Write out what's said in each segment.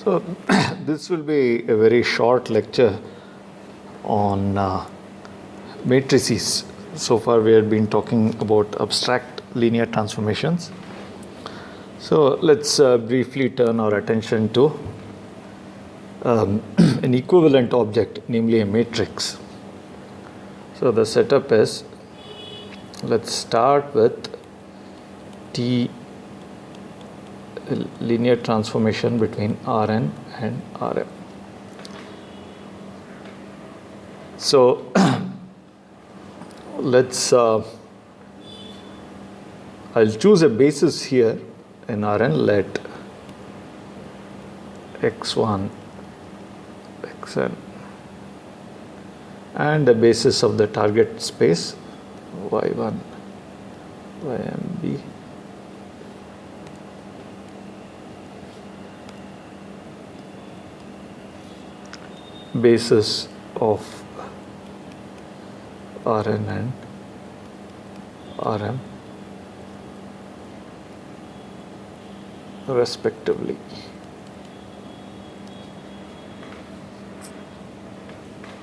So this will be a very short lecture on matrices. So far we have been talking about abstract linear transformations. So let's briefly turn our attention to an equivalent object, namely a matrix. So the setup is, let's start with T linear transformation between Rn and Rm. So let's I'll choose a basis here in Rn. Let x1 xn and the basis of the target space y1 ymb basis of Rn and Rm respectively.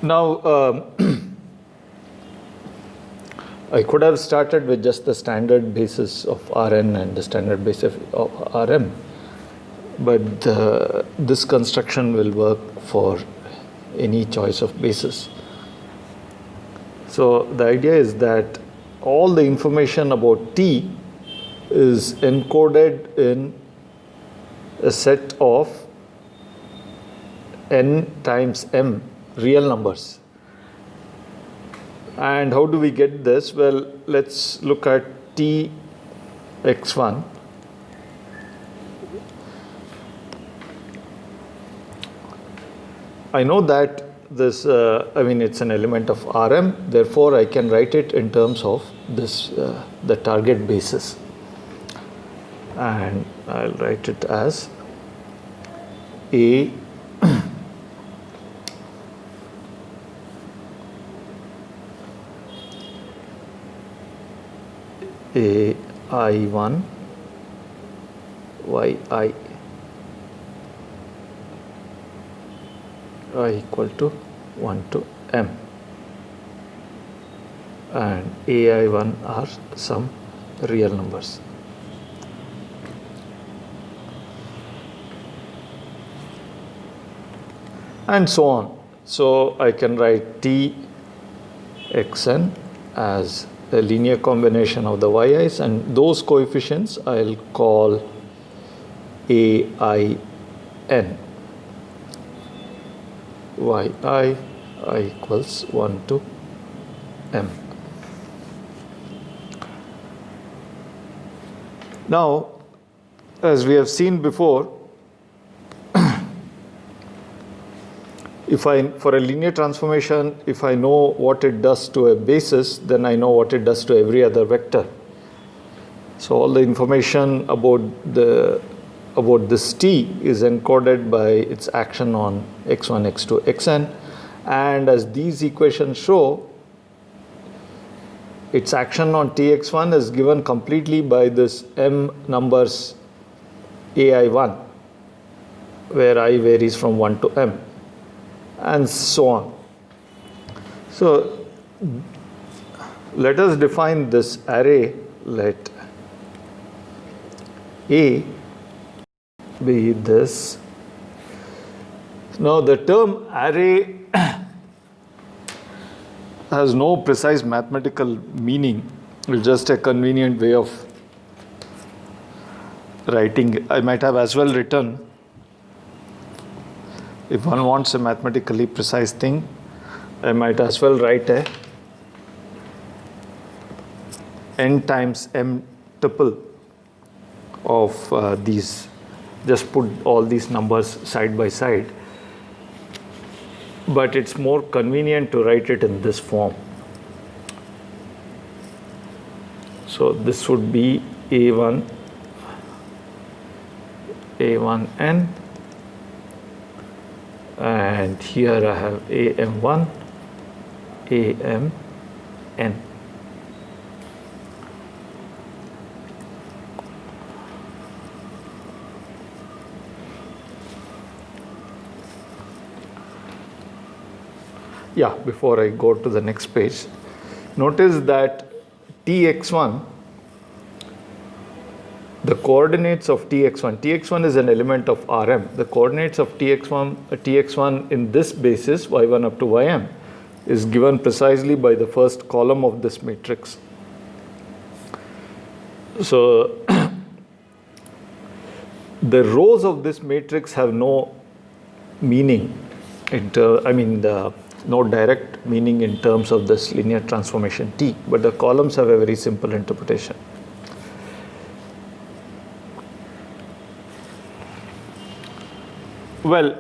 Now I could have started with just the standard basis of Rn and the standard basis of Rm, but this construction will work for any choice of basis. So the idea is that all the information about T is encoded in a set of n times m real numbers. And how do we get this? Well, let's look at T x1. I know that this, it's an element of Rm, therefore I can write it in terms of this, the target basis. And I'll write it as A I1 yi I equal to 1 to m, and ai1 are some real numbers. And so on. So I can write T xn as a linear combination of the yi's, and those coefficients I'll call ain. I equals 1 to m. Now, as we have seen before, for a linear transformation, if I know what it does to a basis, then I know what it does to every other vector. So all the information about this T is encoded by its action on x1, x2, xn, and as these equations show, its action on Tx1 is given completely by this m numbers ai1, where I varies from 1 to m, and so on. So let us define this array. Let A be this. Now the term array has no precise mathematical meaning. It's just a convenient way of writing. I might have as well written, if one wants a mathematically precise thing, I might as well write a n times m tuple of these. Just put all these numbers side by side. But it's more convenient to write it in this form. So this would be A1, A1n, and here I have AM1, AMN. yeah, before I go to the next page, notice that Tx1, the coordinates of Tx1 is an element of Rm. The coordinates of Tx1 in this basis, y1 up to ym, is given precisely by the first column of this matrix. So the rows of this matrix have no meaning, no direct meaning in terms of this linear transformation T, but the columns have a very simple interpretation. Well,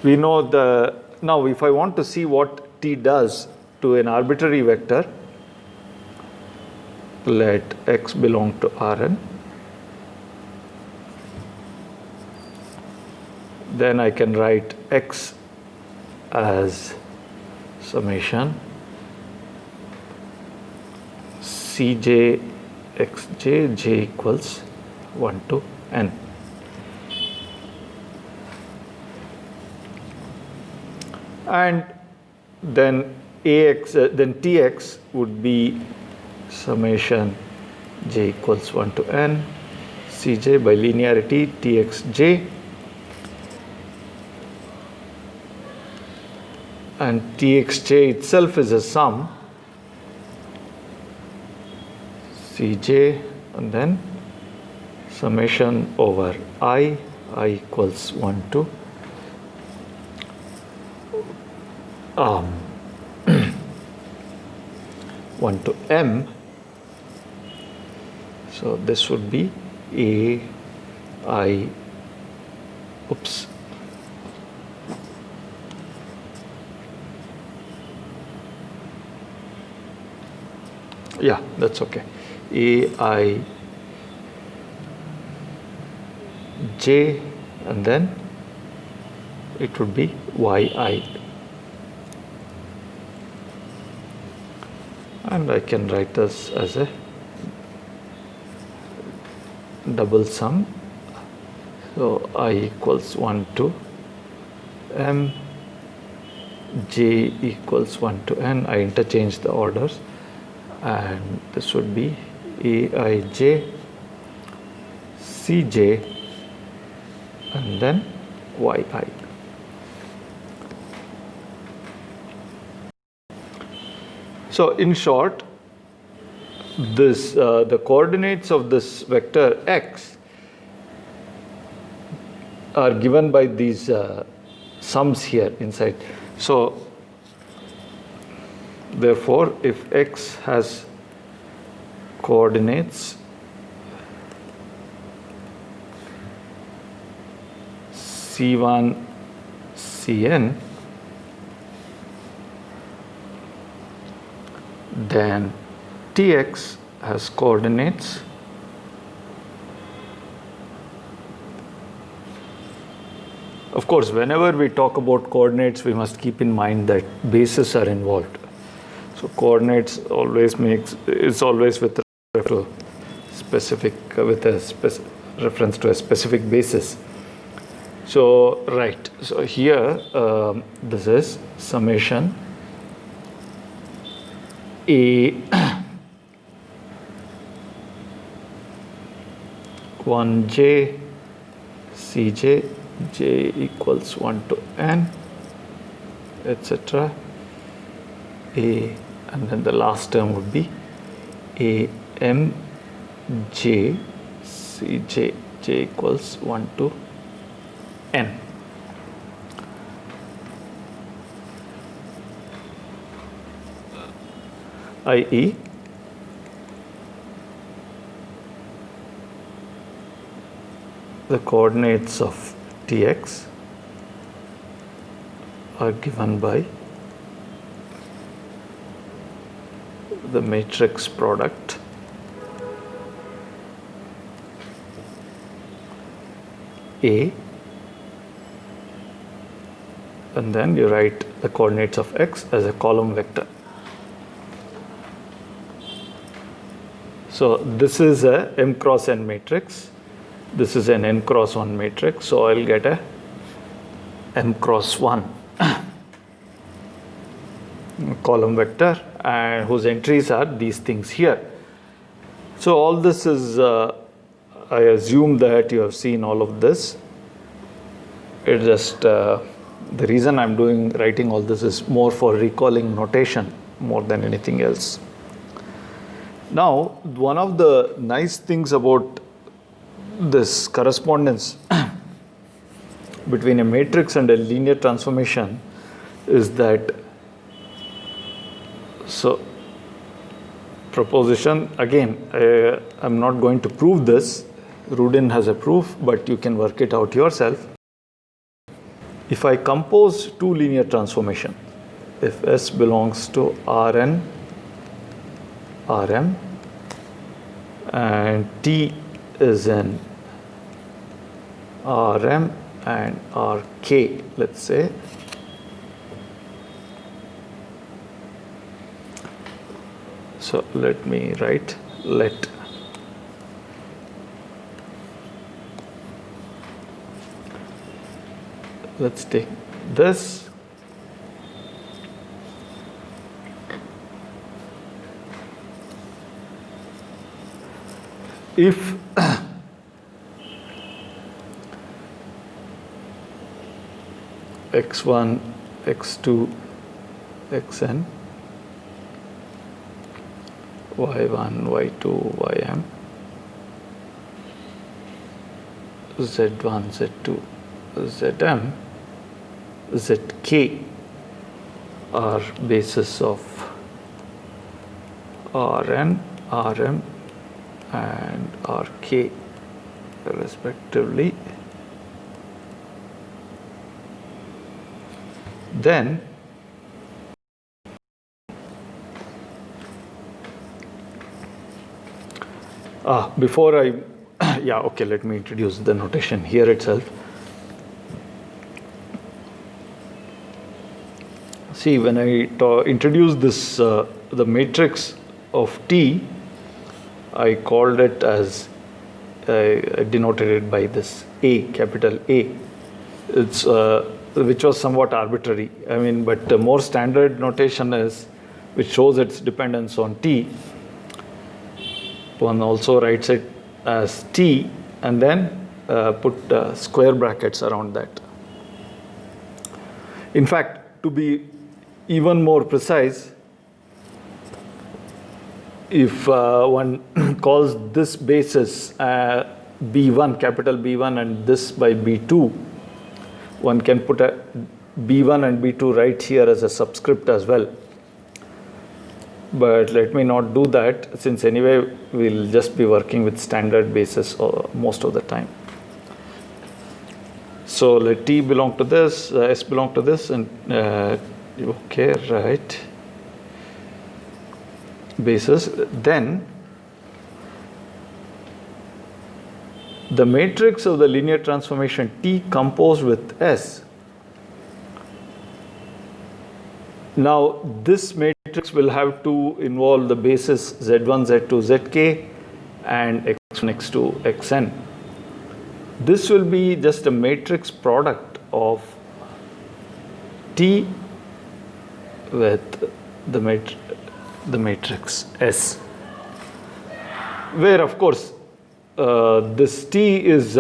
we know now if I want to see what T does to an arbitrary vector, let x belong to Rn, then I can write x as summation Cj xj j equals 1 to n. And then Tx would be summation j equals 1 to n Cj by linearity Txj, and Txj itself is a sum Cj and then summation over I equals 1 to 1 to m. So this would be yeah, that's okay. Aij, and then it would be yi. And I can write this as a double sum. So I equals 1 to m, j equals 1 to n. I interchange the orders, and this would be Aij, Cj, and then yi. So in short, the coordinates of this vector x are given by these sums here inside. So therefore, if x has coordinates C1, Cn, then Tx has coordinates Of course, whenever we talk about coordinates, we must keep in mind that bases are involved. So coordinates always is always with reference to a specific basis. So right. So here this is summation A 1j Cj j equals 1 to n, etc. A, and then the last term would be A m j Cj j equals 1 to n. i.e. the coordinates of Tx are given by the matrix product A, and then you write the coordinates of x as a column vector. So this is a m cross n matrix. This is an n cross 1 matrix, so I'll get a m cross 1. column vector and whose entries are these things here. So all this is, I assume that you have seen all of this. It's just, the reason I'm writing all this is more for recalling notation more than anything else. Now, one of the nice things about this correspondence between a matrix and a linear transformation is that, so proposition, again, I'm not going to prove this. Rudin has a proof, but you can work it out yourself. If I compose two linear transformations, if S belongs to Rn, Rm, and T is in Rm and Rk, let's say, so let me write let's take this if x1, x2, xn, y1, y2, ym, z1, z2, zm, zk are bases of Rn, Rm, and Rk respectively, then before I yeah, okay, let me introduce the notation here itself. See, when I introduce this the matrix of T, I called it as I denoted it by this A, capital A. It's which was somewhat arbitrary. I mean, but the more standard notation is, which shows its dependence on T. One also writes it as T and then put square brackets around that. In fact, to be even more precise, if one calls this basis B1, capital B1, and this by B2, one can put a B1 and B2 right here as a subscript as well. But let me not do that, since anyway we'll just be working with standard basis most of the time. So let T belong to this, S belong to this, and okay, right, basis. Then the matrix of the linear transformation T composed with S. Now this matrix will have to involve the basis Z1, Z2, Zk and X1, X2, Xn. This will be just a matrix product of T with the matrix S, where of course this T is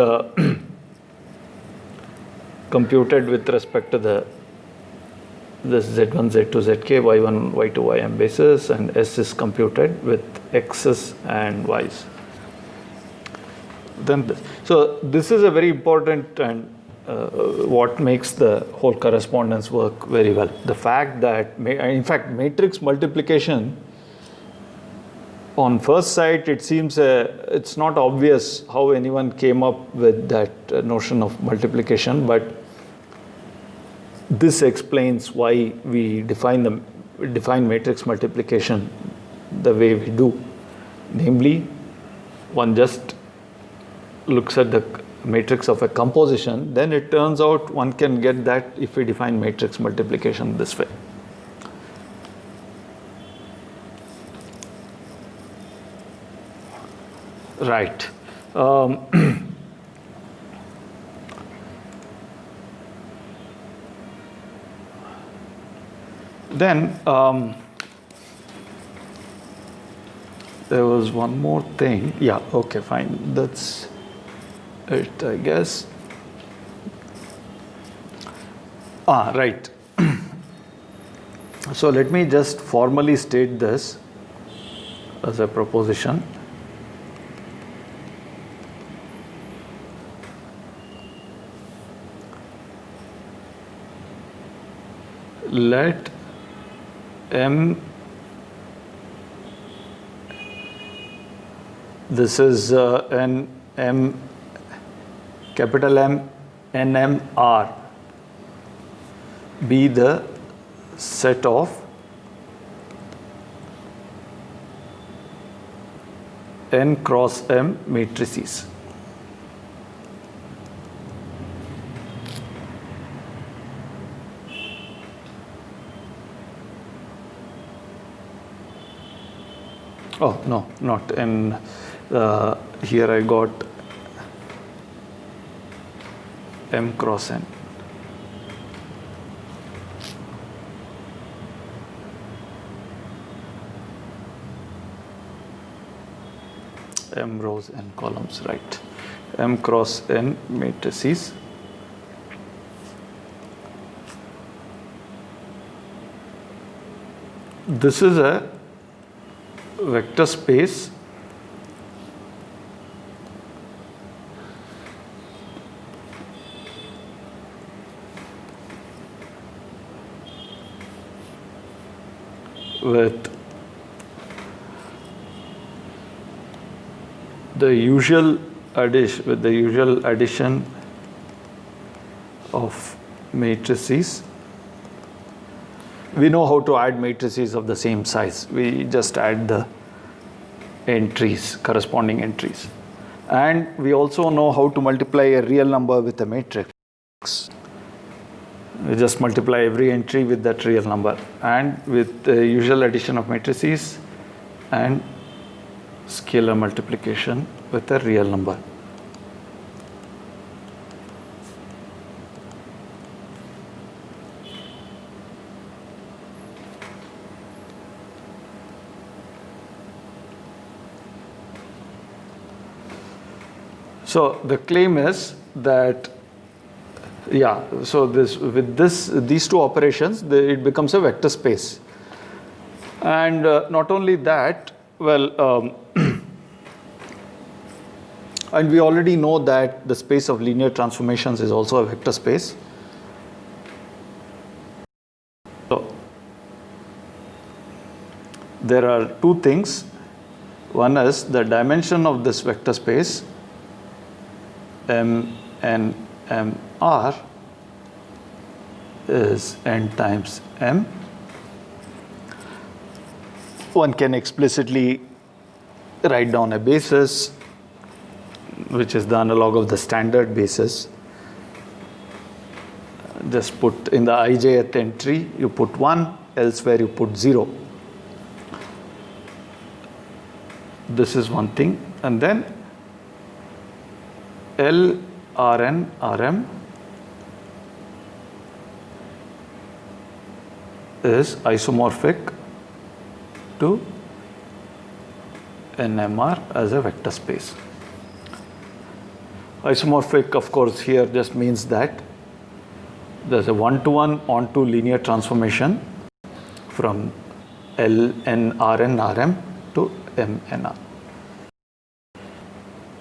computed with respect to this Z1, Z2, Zk, Y1, Y2, Ym basis, and S is computed with X's and Y's. Then so this is a very important and what makes the whole correspondence work very well. The fact that, in fact, matrix multiplication, on first sight, it seems it's not obvious how anyone came up with that notion of multiplication, but this explains why we define matrix multiplication the way we do. Namely, one just looks at the matrix of a composition, then it turns out one can get that if we define matrix multiplication this way. Right. Then there was one more thing. Yeah, okay, fine. That's it, I guess. Right. So let me just formally state this as a proposition. Let M, this is an M, capital M, NMR, be the set of N cross M matrices. Oh, no, not N. Here I got M cross N. M rows and columns, right. M cross N matrices. This is a vector space with the usual addition of matrices. We know how to add matrices of the same size. We just add the entries, corresponding entries. And we also know how to multiply a real number with a matrix. We just multiply every entry with that real number, and with the usual addition of matrices and scalar multiplication with a real number. So the claim is that, yeah, so these two operations, it becomes a vector space. And not only that, well, and we already know that the space of linear transformations is also a vector space. So there are two things. One is the dimension of this vector space, M, N, M, R, is N times M. One can explicitly write down a basis, which is the analog of the standard basis. Just put in the ijth entry, you put 1, elsewhere you put 0. This is one thing. And then L, Rn, Rm is isomorphic to NMR as a vector space. Isomorphic, of course, here just means that there's a one-to-one onto linear transformation from L, N, Rn, Rm to M, Nr.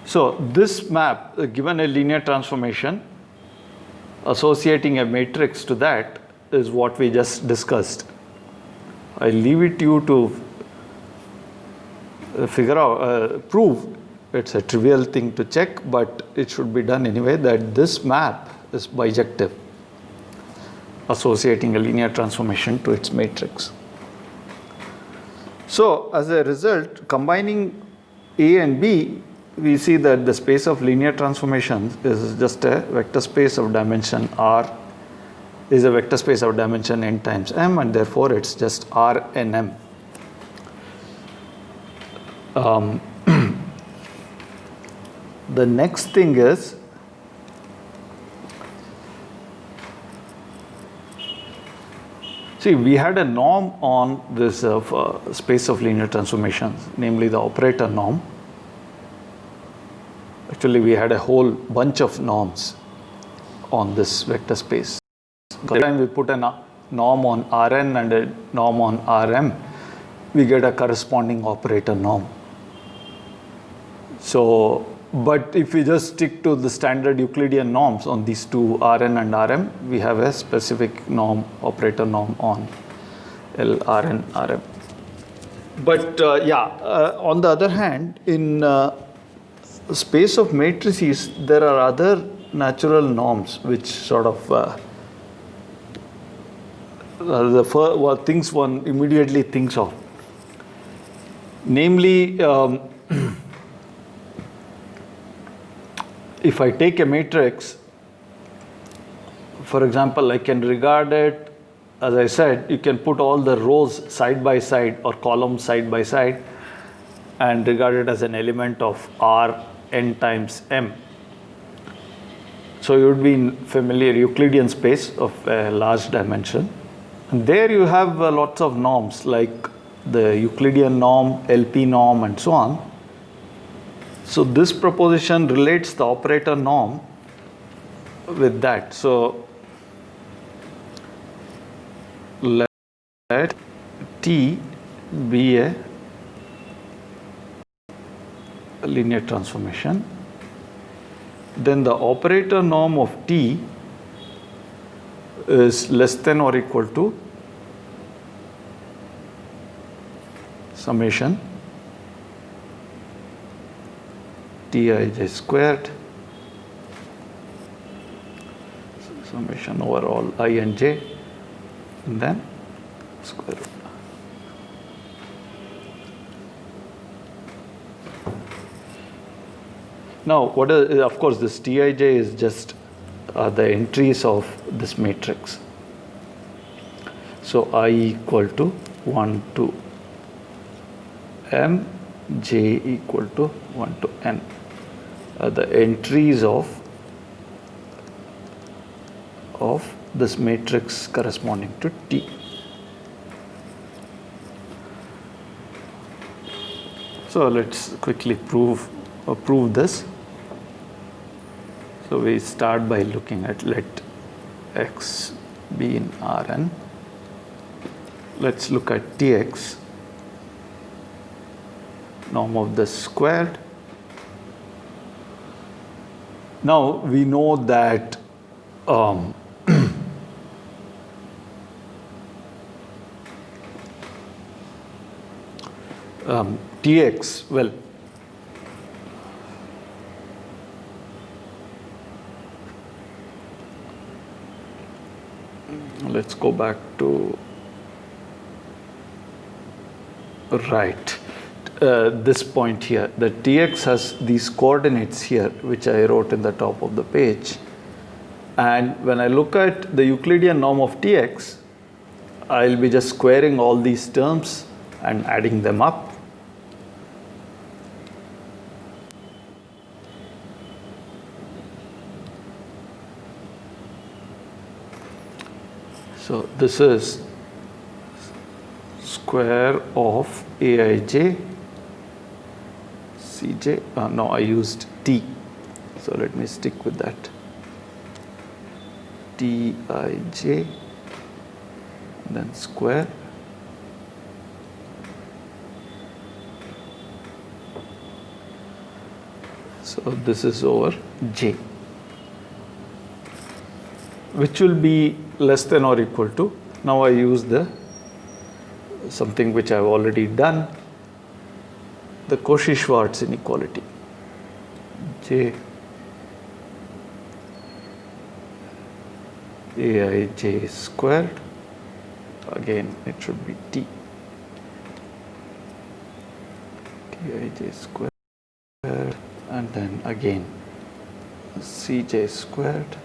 So this map, given a linear transformation, associating a matrix to that is what we just discussed. I leave it to you to figure out, prove. It's a trivial thing to check, but it should be done anyway, that this map is bijective, associating a linear transformation to its matrix. So as a result, combining A and B, we see that the space of linear transformations is just a vector space of dimension R, is a vector space of dimension n times m, and therefore it's just Rnm. The next thing is See, we had a norm on this space of linear transformations, namely the operator norm. Actually, we had a whole bunch of norms on this vector space. Every time we put a norm on Rn and a norm on Rm, we get a corresponding operator norm. So, but if we just stick to the standard Euclidean norms on these two Rn and Rm, we have a specific norm, operator norm on L, Rn, Rm. But on the other hand, in space of matrices, there are other natural norms which sort of things one immediately thinks of. Namely, if I take a matrix, for example, I can regard it, as I said, you can put all the rows side by side or columns side by side and regard it as an element of R n times m. So you would be in familiar Euclidean space of a large dimension. And there you have lots of norms like the Euclidean norm, LP norm, and so on. So this proposition relates the operator norm with that. So let T be a linear transformation. Then the operator norm of T is less than or equal to summation Tij squared, summation over all I and j, and then square root. Now, what is, of course, this Tij is just the entries of this matrix. So I equal to 1 to m, j equal to 1 to n. The entries of this matrix corresponding to T. So let's quickly prove this. So we start by looking at let x be in Rn. Let's look at Tx, norm of the squared. Now we know that Tx, well, let's go back to this point here. The Tx has these coordinates here, which I wrote in the top of the page. And when I look at the Euclidean norm of Tx, I'll be just squaring all these terms and adding them up. So this is square of Aij, Cj, no, I used T, so let me stick with that. Tij, then square, so this is over j, which will be less than or equal to, now I use the something which I have already done, the Cauchy-Schwarz inequality. J Aij squared, again it should be T, Tij squared, and then again Cj squared,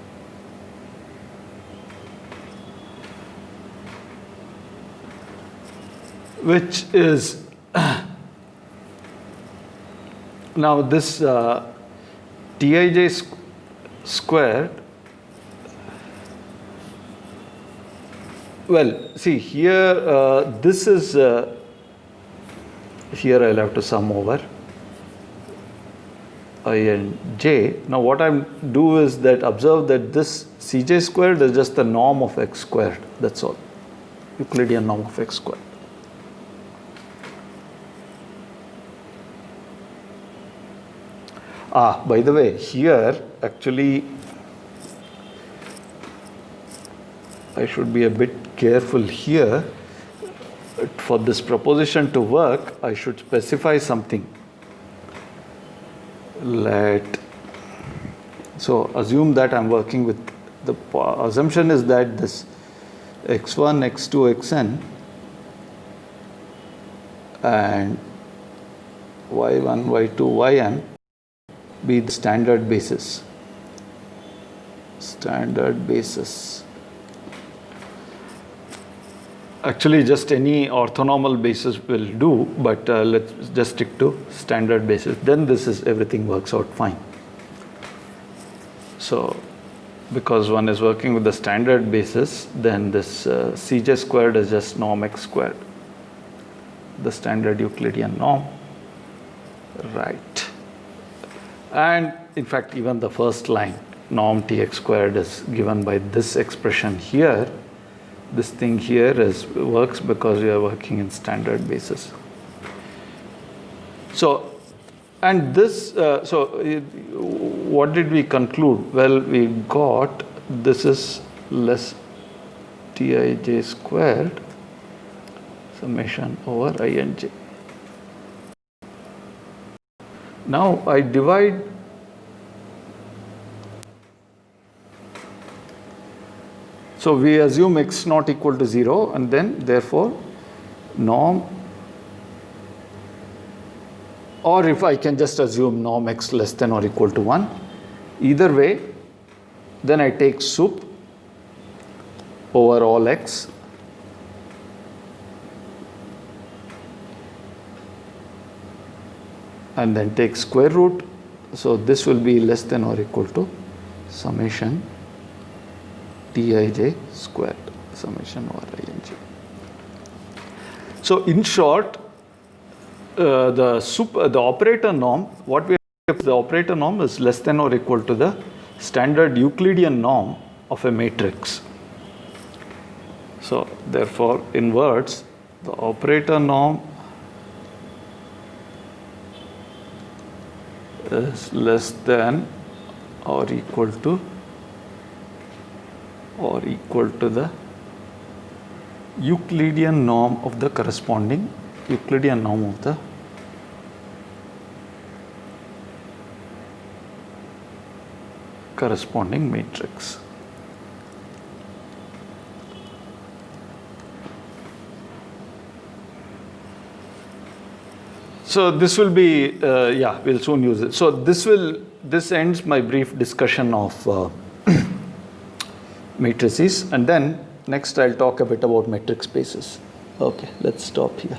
which is now this Tij squared Well, see here, this is, here I'll have to sum over I and j. Now what I'm do is that observe that this Cj squared is just the norm of x squared, that's all, Euclidean norm of x squared. By the way, here actually I should be a bit careful here. For this proposition to work, I should specify something. So assume that I'm working with, the assumption is that this x1, x2, xn and y1, y2, yn be the standard basis. Standard basis. Actually, just any orthonormal basis will do, but let's just stick to standard basis. Then this is, everything works out fine. So, because one is working with the standard basis, then this Cj squared is just norm x squared, the standard Euclidean norm, right? And in fact, even the first line, norm Tx squared, is given by this expression here. This thing here works because we are working in standard basis. So, and this, what did we conclude? Well, we got this is less Tij squared summation over I and j. Now I divide so we assume x not equal to 0, and then therefore norm, or if I can just assume norm x less than or equal to 1, either way, then I take sup over all x and then take square root. So this will be less than or equal to summation Tij squared, summation over I and j. So in short, the operator norm, what we have, the operator norm is less than or equal to the standard Euclidean norm of a matrix. So therefore, in words, the operator norm is less than or equal to the Euclidean norm of the corresponding Euclidean norm of the corresponding matrix. So this will be, yeah, we'll soon use it. So this ends my brief discussion of matrices, and then next I'll talk a bit about metric spaces. Okay, let's stop here.